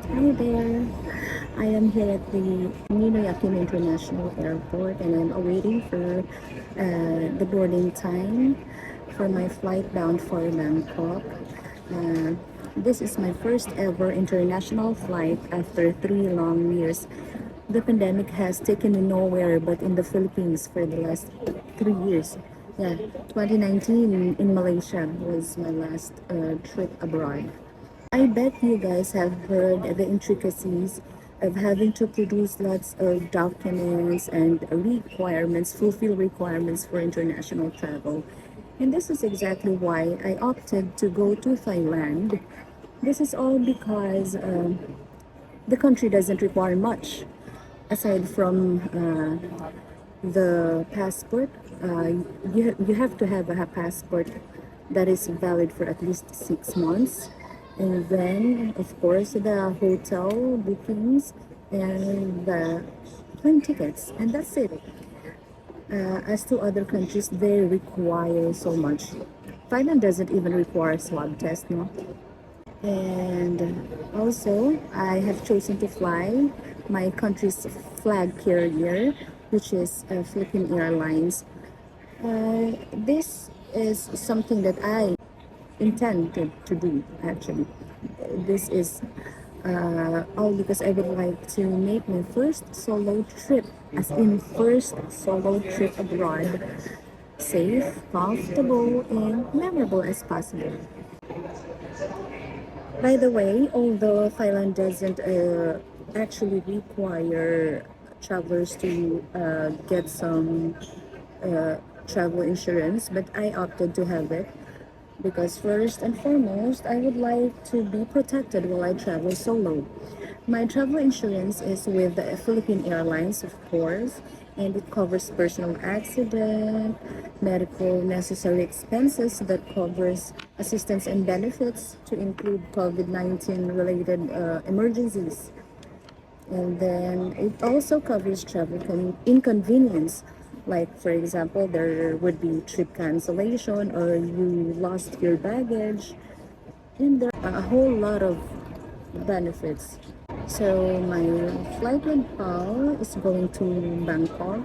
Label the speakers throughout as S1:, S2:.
S1: Hi there. I am here at the Ninoy Aquino International Airport and I'm awaiting for the boarding time for my flight bound for Bangkok. Uh, this is my first ever international flight after 3 long years. The pandemic has taken me nowhere but in the Philippines for the last 3 years. Yeah, 2019 in Malaysia was my last trip abroad. I bet you guys have heard the intricacies of having to produce lots of documents and requirements, fulfill requirements for international travel. And this is exactly why I opted to go to Thailand. This is all because the country doesn't require much aside from the passport. You have to have a passport that is valid for at least 6 months, and then of course the hotel bookings and the plane tickets, and that's it. As to other countries, they require so much. Thailand doesn't even require swab test, no. And also, I have chosen to fly my country's flag carrier, which is Philippine Airlines. This is something that I intended to do actually. This is all because I would like to make my first solo trip, as in first solo trip abroad, safe, comfortable, and memorable as possible. By the way, although Thailand doesn't actually require travelers to get some travel insurance, but I opted to have it because first and foremost, I would like to be protected while I travel solo. My travel insurance is with the Philippine Airlines, of course, and it covers personal accident, medical necessary expenses that covers assistance and benefits to include COVID-19 related emergencies. And then it also covers travel inconvenience. Like, for example, there would be trip cancellation or you lost your baggage. And there are a whole lot of benefits. So, my flight with PAL is going to Bangkok,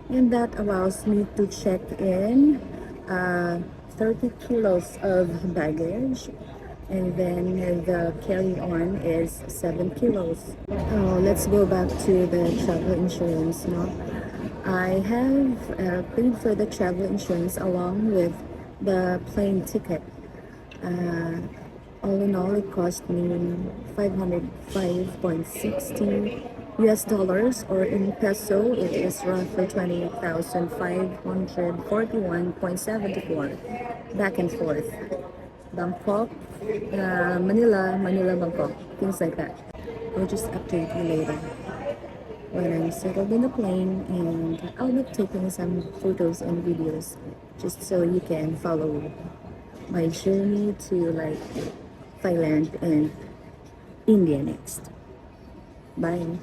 S1: and that allows me to check in 30 kilos of baggage, and then the carry on is 7 kilos. Let's go back to the travel insurance now. I have paid for the travel insurance along with the plane ticket. Uh, all in all, it cost me 505.60 US dollars, or in peso, it is roughly 28,541.74 back and forth. Bangkok, Manila, Bangkok, things like that. I'll just update you later when I'm settled in the plane, and I'll be taking some photos and videos just so you can follow my journey to like Thailand and India next. Bye.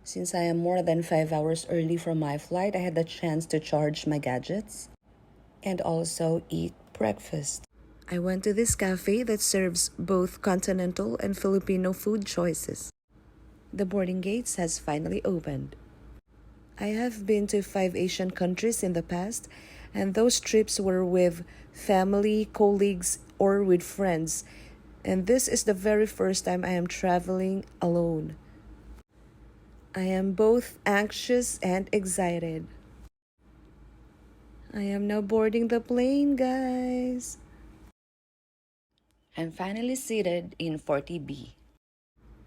S1: Since I am more than 5 hours early from my flight, I had the chance to charge my gadgets and also eat breakfast. I went to this cafe that serves both continental and Filipino food choices. The boarding gates has finally opened. I have been to 5 Asian countries in the past, and those trips were with family, colleagues, or with friends. And this is the very first time I am traveling alone. I am both anxious and excited. I am now boarding the plane, guys. I'm finally seated in 40B.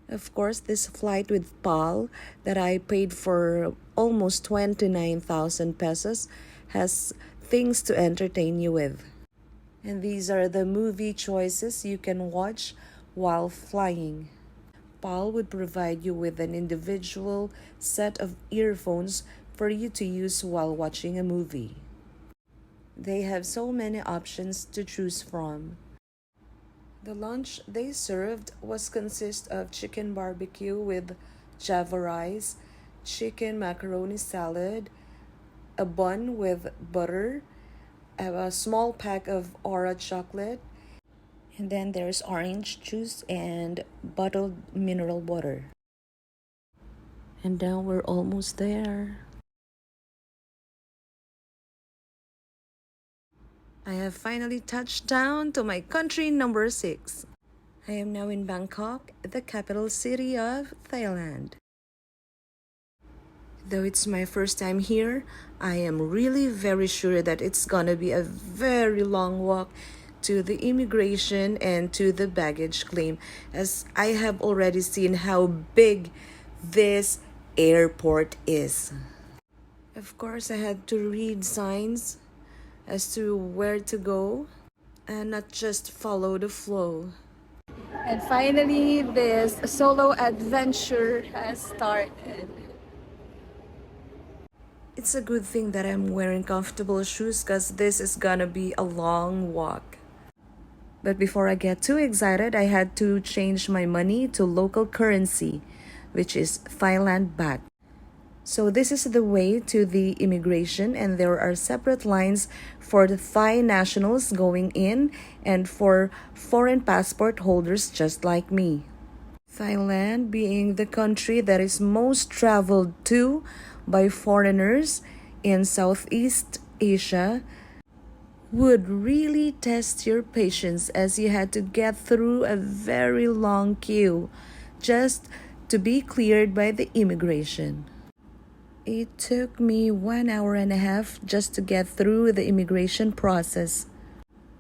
S1: Of course, this flight with PAL that I paid for almost 29,000 pesos has things to entertain you with. And these are the movie choices you can watch while flying. PAL would provide you with an individual set of earphones for you to use while watching a movie. They have so many options to choose from. The lunch they served was consist of chicken barbecue with java rice, chicken macaroni salad, a bun with butter, a small pack of Aura chocolate, And then there's orange juice and bottled mineral water. And now we're almost there. I have finally touched down to my country number 6. I am now in Bangkok, the capital city of Thailand. Though it's my first time here, I am really very sure that it's gonna be a very long walk to the immigration and to the baggage claim, as I have already seen how big this airport is. Of course, I had to read signs as to where to go and not just follow the flow. And finally, this solo adventure has started. It's a good thing that I'm wearing comfortable shoes because this is gonna be a long walk. But before I get too excited, I had to change my money to local currency, which is Thailand baht. So this is the way to the immigration, and there are separate lines for the Thai nationals going in and for foreign passport holders just like me. Thailand being the country that is most traveled to by foreigners in Southeast Asia would really test your patience, as you had to get through a very long queue just to be cleared by the immigration. It took me 1 hour and a half just to get through the immigration process.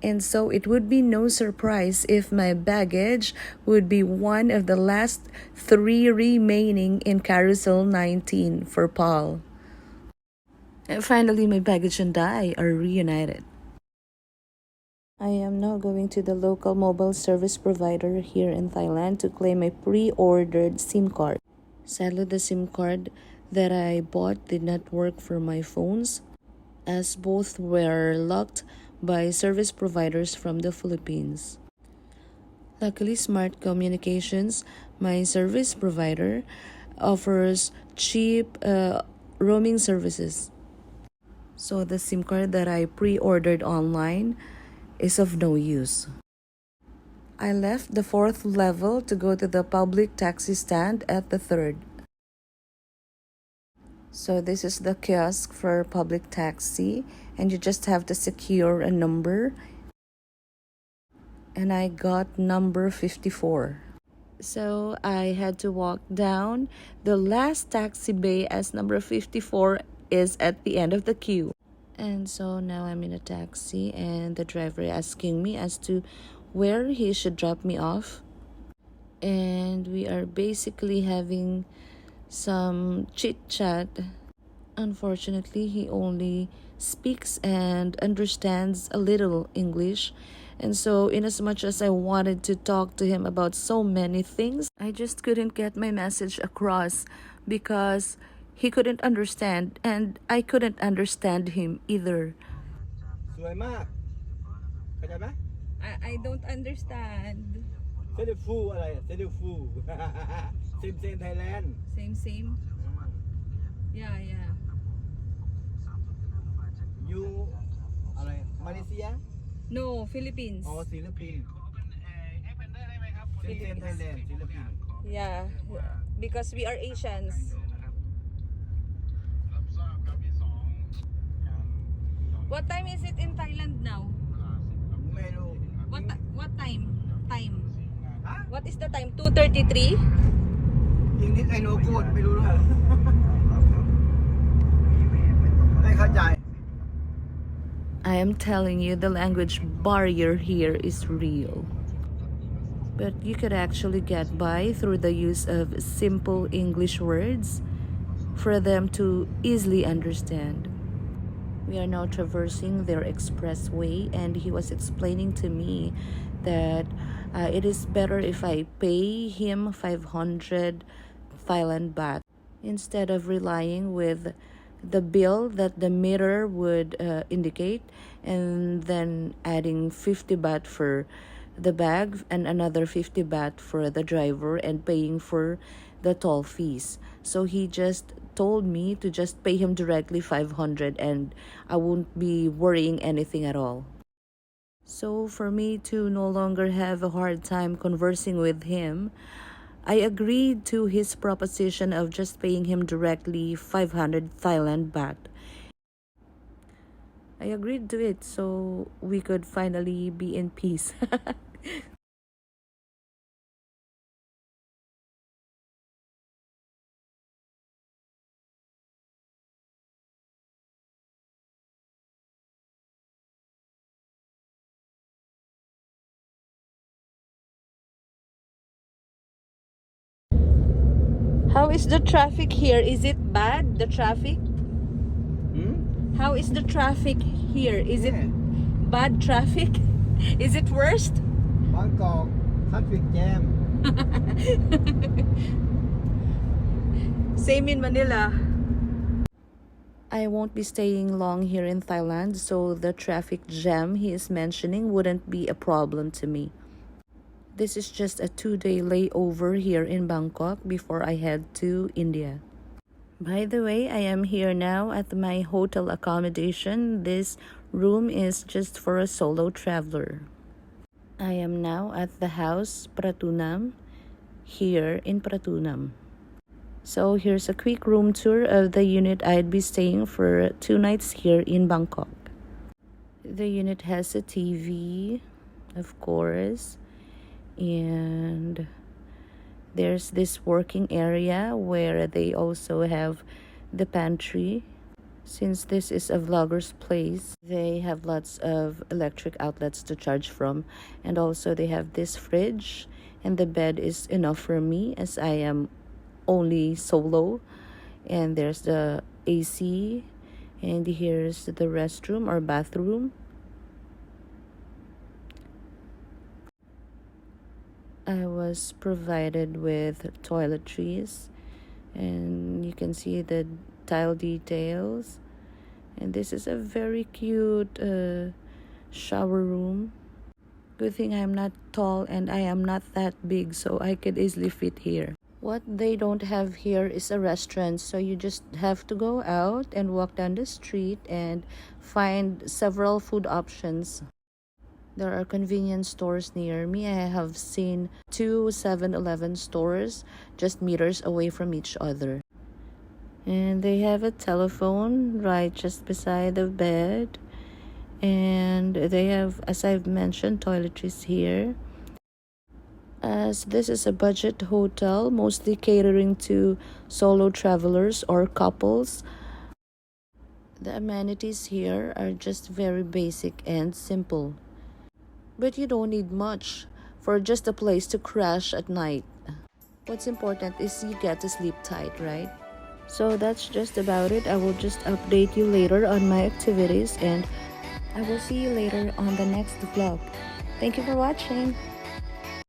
S1: And so it would be no surprise if my baggage would be one of the last 3 remaining in Carousel 19 for Paul. And finally, my baggage and I are reunited. I am now going to the local mobile service provider here in Thailand to claim a pre-ordered SIM card. Sadly, the SIM card that I bought did not work for my phones, as both were locked by service providers from the Philippines. Luckily, Smart Communications, my service provider, offers cheap roaming services. So the SIM card that I pre-ordered online is of no use. I left the 4th level to go to the public taxi stand at the 3rd. So this is the kiosk for public taxi, and you just have to secure a number. And I got number 54. So I had to walk down the last taxi bay, as number 54 is at the end of the queue. And so now I'm in a taxi, and the driver asking me as to where he should drop me off. And we are basically having some chit chat. Unfortunately, he only speaks and understands a little English. And so, in as much as I wanted to talk to him about so many things, I just couldn't get my message across because he couldn't understand, and I couldn't understand him either.
S2: สวยมากเข้าใจไหม
S1: I don't understand.
S2: เซเลฟูอะไรเซเลฟู เซมไทยแลนด์
S1: Same. Yeah.
S2: ยูอะไรมาเลเซีย
S1: No, Philippines.
S2: อ๋อศิลปินเซมไทยแลนด์ศิลปิน
S1: Yeah, because we are Asians. What time is it in Thailand now?
S2: ไม่รู้
S1: What time? Time.
S2: ฮะ
S1: What is the time? 2:33?
S2: ยิงนิดไอโนโกดไม่รู้ด้วยไม่เข้าใจ
S1: I am telling you, the language barrier here is real. But you could actually get by through the use of simple English words for them to easily understand. We are now traversing their expressway, and he was explaining to me that it is better if I pay him 500 Thailand baht instead of relying with the bill that the meter would indicate, and then adding 50 baht for the bag and another 50 baht for the driver and paying for the toll fees. So he just told me to just pay him directly 500, and I won't be worrying anything at all.
S3: So for me to no longer have a hard time conversing with him, I agreed to his proposition of just paying him directly 500 Thailand baht. I agreed to it so we could finally be in peace. How is the traffic here? Is it bad, the traffic?
S2: Hmm?
S3: How is the traffic here? Is it
S2: Yeah.
S3: bad traffic? Is it worst?
S2: Bangkok traffic jam.
S3: Same in Manila. I won't be staying long here in Thailand, so the traffic jam he is mentioning wouldn't be a problem to me. This is just a 2-day layover here in Bangkok before I head to India. By the way, I am here now at my hotel accommodation. This room is just for a solo traveler. I am now at the house Pratunam here in Pratunam. So here's a quick room tour of the unit I'd be staying for 2 nights here in Bangkok. The unit has a TV, of course, and there's this working area where they also have the pantry. Since this is a vlogger's place, they have lots of electric outlets to charge from, and also they have this fridge, and the bed is enough for me as I am only solo. And there's the AC, and here's the restroom or bathroom. I was provided with toiletries, and you can see the tile details. And this is a very cute shower room. Good thing I'm not tall and I am not that big, so I could easily fit here. What they don't have here is a restaurant, so you just have to go out and walk down the street and find several food options. There are convenience stores near me. I have seen 2 7-Eleven stores just meters away from each other. And they have a telephone right just beside the bed. And they have, as I've mentioned, toiletries here. As this is a budget hotel, mostly catering to solo travelers or couples, the amenities here are just very basic and simple. But you don't need much for just a place to crash at night. What's important is you get to sleep tight, right? So that's just about it. I will just update you later on my activities, and I will see you later on the next vlog. Thank you for watching.